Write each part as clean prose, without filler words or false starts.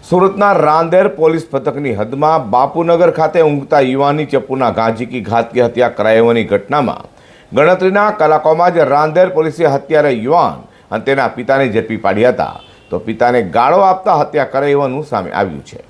સુરતના રાંદેર પોલીસ પથકની હદમાં બાપુનગર ખાતે ઊંઘતા યુવાનની ચપ્પુના ઘા ઝીકી ઘાતકી હત્યા કરાયાની ઘટનામાં ગણતરીના કલાકોમાં જ રાંદેર પોલીસે હત્યારા યુવાન અને તેના પિતાને ઝડપી પાડ્યા હતા, તો પિતાને ગાળો આપતા હત્યા કરાયાનું સામે આવ્યું છે।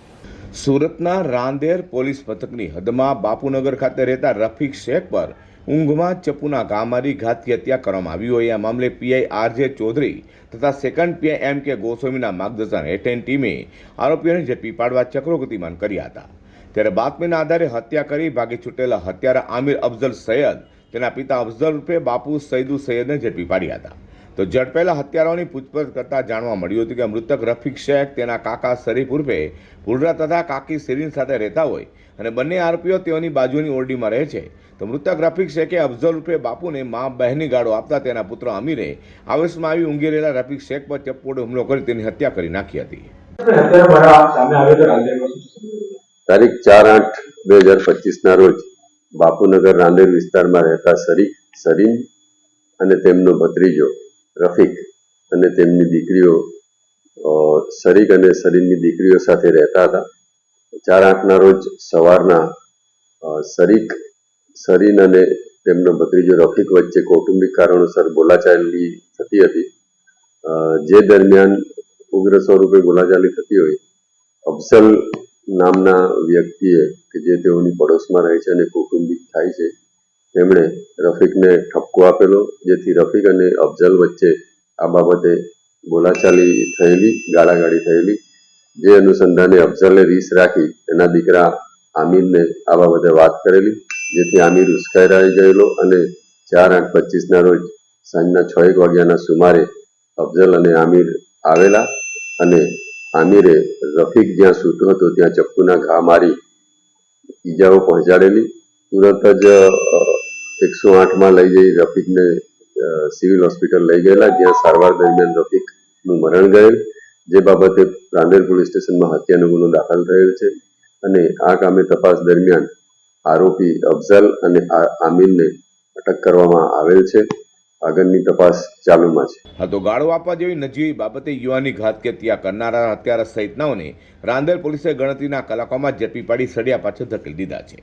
સુરતના રાંદેર પોલીસ પથકની હદમાં બાપુનગર ખાતે રહેતા રફીક શેખ પર ઊંઘમાં ચપ્પુના ઘા મારી ઘાતકી હત્યા કરવામાં આવી હોય। આ મામલે પીઆઈ આરજે ચૌધરી તથા સેકન્ડ પીઆઈ એમ કે ગોસ્વામીના માર્ગદર્શન હેઠળ ટીમે આરોપીઓને ઝડપી પાડવા ચક્રો ગતિમાન કર્યા હતા। ત્યારે બાતમીના આધારે હત્યા કરી ભાગી છૂટેલા હત્યારા આમિર અફઝલ સૈયદ તેના પિતા અફઝલ રૂપે બાપુ સૈદુ સૈયદને ઝડપી પાડ્યા હતા। તો ઝડપાયેલા હત્યારાઓની પૂછપરછ કરતા જાણવા મળ્યું હતું કે મૃતક રફીક શેખ તેના કાકા શરીફ ઉર્ફે ભુલરા તથા કાકી શેરીન સાથે રહેતા હોય અને બંને આરોપીઓ તેઓની બાજુની ઓરડીમાં રહે છે। તો મૃતક રફીક શેખે અફઝલ રૂપે બાપુને મા બહેનની ગાળો આપતા તેના પુત્ર અમીરે આવેશમાં આવી ઊંઘી રહેલા રફીક શેખ પર ચપ્પુ વડે હુમલો કરી તેની હત્યા કરી નાખી હતી। તારીખ 4/8/2025 રોજ બાપુનગર રાંદેર વિસ્તારમાં રહેતા શરીફ, શરીન અને તેમનો ભત્રીજો રફીક અને તેમની દીકરીઓ શરીક અને શરીનની દીકરીઓ સાથે રહેતા હતા। 4/8ના રોજ સવારના શરીક, શરીન અને તેમનો ભત્રીજો રફીક વચ્ચે કૌટુંબિક કારણોસર બોલાચાલી થતી હતી। જે દરમિયાન ઉગ્ર સ્વરૂપે બોલાચાલી થતી હોય અફઝલ નામના વ્યક્તિએ કે જે તેઓની પડોશમાં રહે છે અને કૌટુંબિક થાય છે તેમણે રફીકને ઠપકો આપેલો, જેથી રફીક અને અફઝલ વચ્ચે આ બાબતે બોલાચાલી થયેલી, ગાળાગાળી થયેલી। જે અનુસંધાને અફઝલે રીસ રાખી એના દીકરા આમિરને આ બાબતે વાત કરેલી, જેથી આમિર ઉશ્કેરાઈ ગયેલો અને 4/8/25ના રોજ સાંજના 6:00 વાગ્યાના સુમારે અફઝલ અને આમિર આવેલા અને આમિરે રફીક જ્યાં સૂતો હતો ત્યાં ચપ્પુના ઘા મારી ઈજાઓ પહોંચાડેલી। તુરંત જ 108માં લઈ જઈ રફીકને સિવિલ હોસ્પિટલ લઈ ગયેલા, જ્યાં સારવાર દરમિયાન રફીકનું મરણ ગયેલ। જે બાબતે રાંદેર પોલીસ સ્ટેશનમાં હત્યાનો ગુનો દાખલ થયેલ છે અને આ કામે તપાસ દરમિયાન આરોપી અફઝલ અને આમિરને અટક કરવામાં આવેલ છે। આગળની તપાસ ચાલુમાં છે। હા, તો ગાળો આપવા જેવી નજીવી બાબતે યુવાનની ઘાતકી હત્યા કરનારા હત્યારા સહિતનાઓને રાંદેર પોલીસે ગણતરીના કલાકોમાં ઝડપી પાડી સળિયા પાછળ ધકેલી દીધા છે।